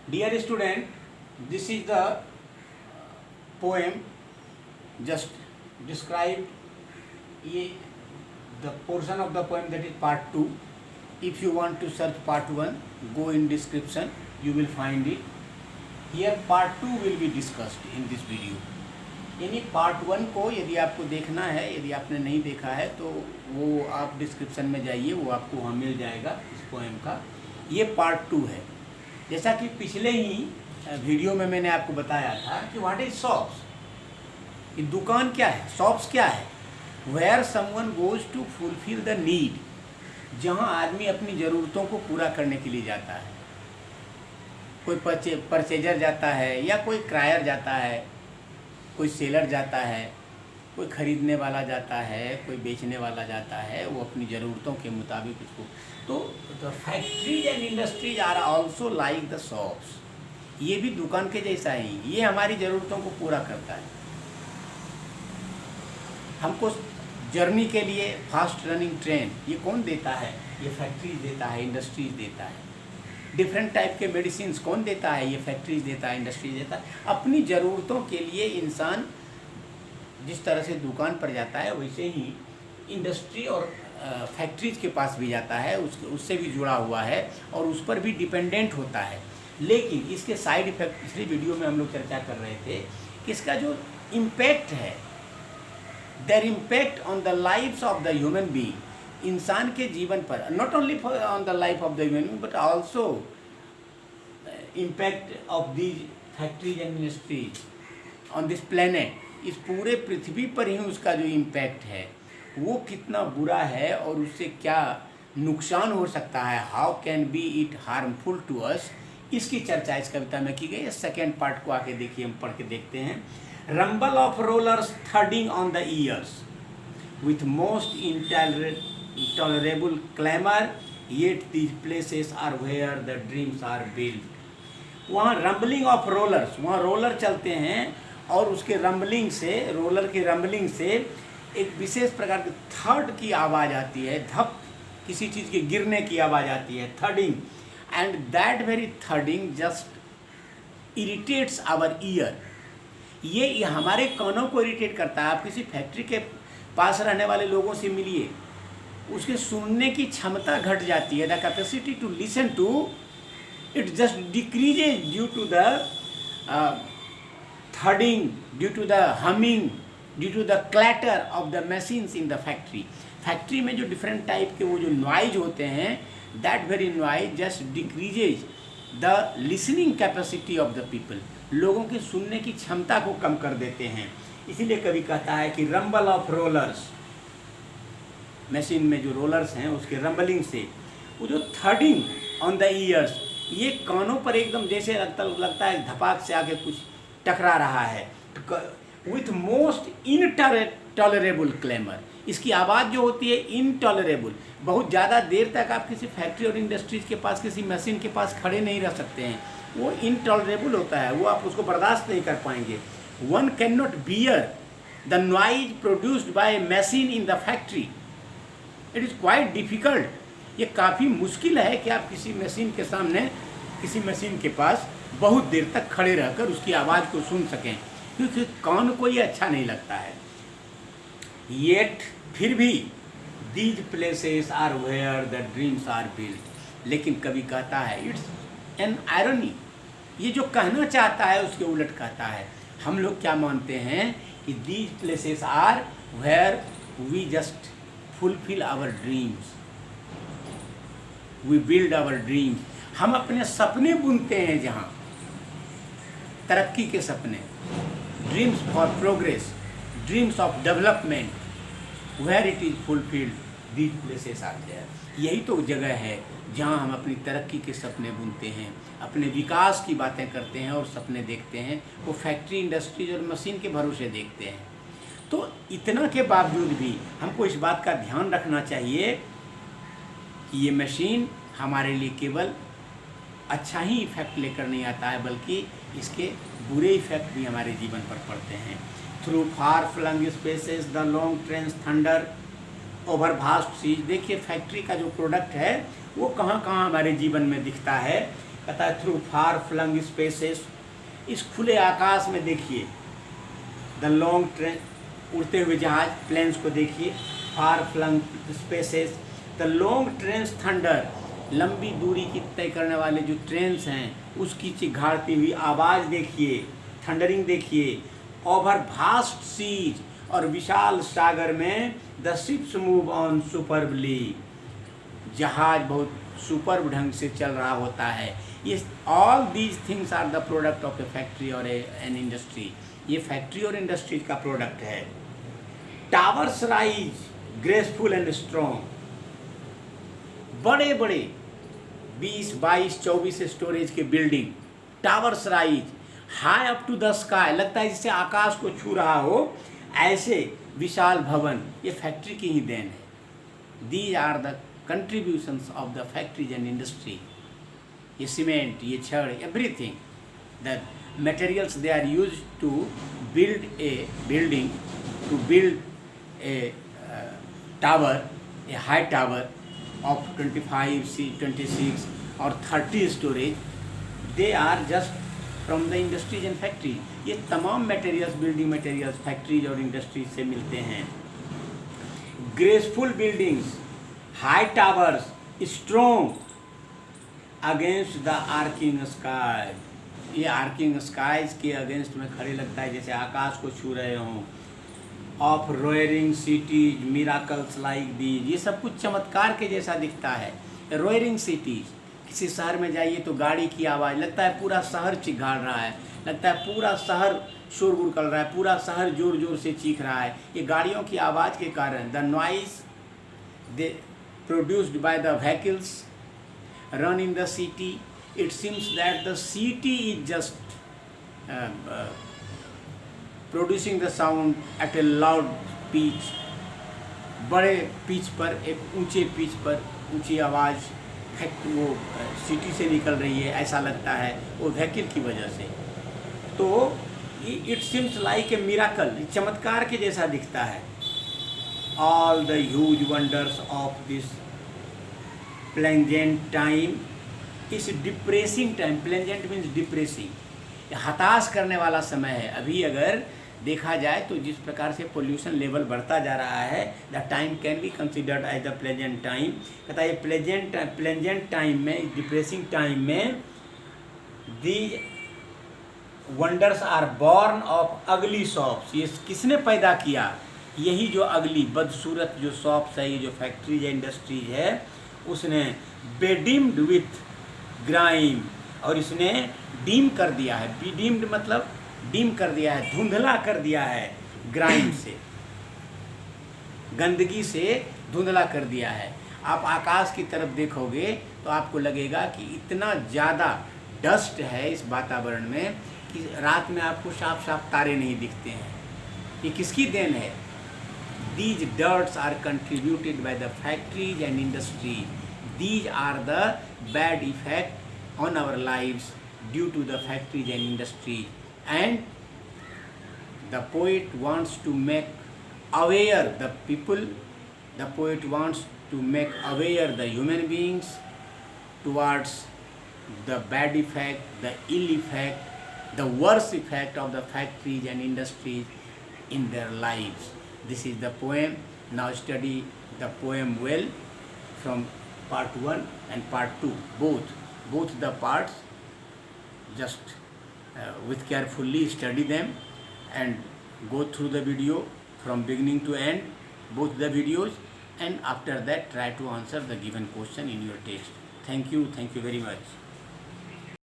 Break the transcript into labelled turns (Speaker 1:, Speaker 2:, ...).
Speaker 1: Dear student, this is the poem just described. The portion of the poem that is part 2. If you want to search part 1, go in description, you will find it. Here part 2 will be discussed in this video. यानी part 1 को यदि आपको देखना है, यदि आपने नहीं देखा है तो वो आप डिस्क्रिप्शन में जाइए, वो आपको वहाँ मिल जाएगा इस पोएम का. ये पार्ट 2 है. जैसा कि पिछले ही वीडियो में मैंने आपको बताया था कि व्हाट इज शॉप्स, कि दुकान क्या है, शॉप्स क्या है. Where someone goes to fulfill the need, जहाँ आदमी अपनी ज़रूरतों को पूरा करने के लिए जाता है. कोई परचेजर जाता है, या कोई क्रायर जाता है, कोई सेलर जाता है, कोई ख़रीदने वाला जाता है, कोई बेचने वाला जाता है. वो अपनी ज़रूरतों के मुताबिक उसको. तो factories and industries are also like the shops. ये भी दुकान के जैसा ही, ये हमारी ज़रूरतों को पूरा करता है. हमको जर्नी के लिए फास्ट रनिंग ट्रेन ये कौन देता है? ये फैक्ट्रीज देता है, इंडस्ट्रीज देता है. डिफरेंट टाइप के मेडिसिन्स कौन देता है? ये फैक्ट्रीज देता है, इंडस्ट्रीज देता है. अपनी ज़रूरतों के लिए इंसान जिस तरह से दुकान पर जाता है वैसे ही इंडस्ट्री और फैक्ट्रीज के पास भी जाता है, उससे भी जुड़ा हुआ है और उस पर भी डिपेंडेंट होता है. लेकिन इसके साइड इफ़ेक्ट पिछली वीडियो में हम लोग चर्चा कर रहे थे कि इसका जो इम्पैक्ट है, their impact on the lifes of the human being, इंसान के जीवन पर, not only on the life of the human being but also impact of these factories and industries on this planet. इस पूरे पृथ्वी पर ही उसका जो इम्पैक्ट है वो कितना बुरा है और उससे क्या नुकसान हो सकता है. How can be it harmful to us, इसकी चर्चा इस कविता में की गई है. सेकेंड पार्ट को आके देखिए, हम पढ़ के देखते हैं. Rumble of rollers thudding on the ears with most intolerable clamor, yet these places are where the dreams are built. वहाँ रंबलिंग ऑफ रोलर्स, वहाँ रोलर चलते हैं और उसके रंबलिंग से, रोलर के रंबलिंग से एक विशेष प्रकार की थर्ड की आवाज़ आती है. धप, किसी चीज़ के गिरने की आवाज़ आती है, thudding. And that very thudding just irritates our ear. ये हमारे कानों को इरिटेट करता है. आप किसी फैक्ट्री के पास रहने वाले लोगों से मिलिए, उसके सुनने की क्षमता घट जाती है. The capacity to listen to it just decreases due to the thudding, due to the humming, due to the clatter of the machines in the factory. Factory में जो डिफरेंट टाइप के वो जो नॉइज होते हैं, that very noise just decreases the listening capacity of the people. लोगों की सुनने की क्षमता को कम कर देते हैं. इसीलिए कवि कहता है कि रंबल ऑफ रोलर्स, मशीन में जो रोलर्स हैं उसके रंबलिंग से, वो जो थर्डिंग ऑन द ईयर्स, ये कानों पर एकदम जैसे लगता है धपाक से आके कुछ टकरा रहा है. विथ मोस्ट इनटॉलरेबल क्लेमर, इसकी आवाज़ जो होती है इनटॉलरेबल. बहुत ज़्यादा देर तक आप किसी फैक्ट्री और इंडस्ट्रीज़ के पास, किसी मशीन के पास खड़े नहीं रह सकते हैं. वो इनटॉलरेबल होता है, वो आप उसको बर्दाश्त नहीं कर पाएंगे. One can not bear the noise produced by A machine in the factory. It is quite difficult. ये काफ़ी मुश्किल है कि आप किसी मशीन के सामने, किसी मशीन के पास बहुत देर तक खड़े रहकर उसकी आवाज़ को सुन सकें, क्योंकि कान को ये अच्छा नहीं लगता है. येट, फिर भी, these places are where the dreams are built. लेकिन कवि कहता है इट्स एन आयरनी, ये जो कहना चाहता है उसके उलट कहता है. हम लोग क्या मानते हैं कि these places are where we just fulfill our dreams, we build our dreams. हम अपने सपने बुनते हैं जहाँ, तरक्की के सपने, dreams for progress, dreams of development, where it is fulfilled, these places are there. यही तो जगह है जहाँ हम अपनी तरक्की के सपने बुनते हैं, अपने विकास की बातें करते हैं और सपने देखते हैं. वो फैक्ट्री, इंडस्ट्रीज और मशीन के भरोसे देखते हैं. तो इतना के बावजूद भी हमको इस बात का ध्यान रखना चाहिए कि ये मशीन हमारे लिए केवल अच्छा ही इफ़ेक्ट लेकर नहीं आता है, बल्कि इसके बुरे इफ़ेक्ट भी हमारे जीवन पर पड़ते हैं. Through far flung spaces the long trains thunder over vast seas. देखिए फैक्ट्री का जो प्रोडक्ट है वो कहाँ कहाँ हमारे जीवन में दिखता है. कहता है थ्रू फार फ्लंग स्पेसेस, इस खुले आकाश में देखिए द लॉन्ग ट्रेन, उड़ते हुए जहाज प्लेन्स को देखिए, far flung spaces the long trains thunder, लंबी दूरी की तय करने वाले जो ट्रेन्स हैं उसकी चिघाड़ती हुई आवाज़ देखिए, थंडरिंग देखिए, ओवर भास्ट सीज, और विशाल सागर में the ships move on superbly, जहाज बहुत सुपर्ब ढंग से चल रहा होता है। ये all these things are the product of a factory और एन इंडस्ट्री, ये फैक्ट्री और इंडस्ट्री का प्रोडक्ट है। Towers rise graceful and strong, बड़े बड़े 20, 22, 24 स्टोरेज के building, towers rise high up to the sky, लगता है जिससे आकाश को छू रहा हो, ऐसे विशाल भवन, ये फैक्ट्री की ही देन है। These are the contributions of the factories and industry. ये सीमेंट, ये छड़, everything, the materials they are used to build a building, to build a tower, a high tower of 25, 26 or 30 storage, they are just from the industries and factory। ये तमाम materials, building materials factories और industries से मिलते हैं। graceful buildings, high towers, strong against the arcing sky, ये arcing skies के against में खड़े लगता है जैसे आकाश को छू रहे हों। Of roaring cities miracles like these, ये सब कुछ चमत्कार के जैसा दिखता है। रोयरिंग सिटीज, किसी शहर में जाइए तो गाड़ी की आवाज़, लगता है पूरा शहर चिघाड़ रहा है, लगता है पूरा शहर शोरगुल कर रहा है, पूरा शहर जोर जोर से चीख रहा है। ये गाड़ियों की आवाज़ के कारण, the noise they produced by the vehicles run in the city, it seems that the city is just producing the sound at a loud pitch, बड़े पिच पर, एक ऊंचे पिच पर ऊंची आवाज़ वो सिटी से निकल रही है, ऐसा लगता है वो व्हीकल की वजह से। तो it seems like a miracle, चमत्कार के जैसा दिखता है। All the huge wonders of this pleasant time, इस depressing time, pleasant means depressing, हताश करने वाला समय है। अभी अगर देखा जाए तो जिस प्रकार से पोल्यूशन लेवल बढ़ता जा रहा है, the time can be considered as the pleasant time. कहता है प्लेजेंट टाइम में, डिप्रेसिंग टाइम में, these wonders are born of ugly shops, ये किसने पैदा किया? यही जो अगली बदसूरत जो शॉप्स है, ये जो फैक्ट्रीज या इंडस्ट्रीज है, उसने बेडिम्ड विथ ग्राइम, और इसने डीम कर दिया है। डीम्ड मतलब डीम कर दिया है, धुंधला कर दिया है, ग्राइम से, गंदगी से धुंधला कर दिया है। आप आकाश की तरफ देखोगे तो आपको लगेगा कि इतना ज़्यादा डस्ट है इस वातावरण में कि रात में आपको साफ साफ तारे नहीं दिखते हैं। ये किसकी देन है? These dirts are contributed by the factories and industry. These are the bad effect on our lives due to the factories and industry. And the poet wants to make aware the people, the poet wants to make aware the human beings towards the bad effect, the ill effect, the worst effect of the factories and industries in their lives. This is the poem. Now study the poem well from part 1 and part 2, both the parts. Just with carefully study them and go through the video from beginning to end, both the videos, and after that try to answer the given question in your text. Thank you very much.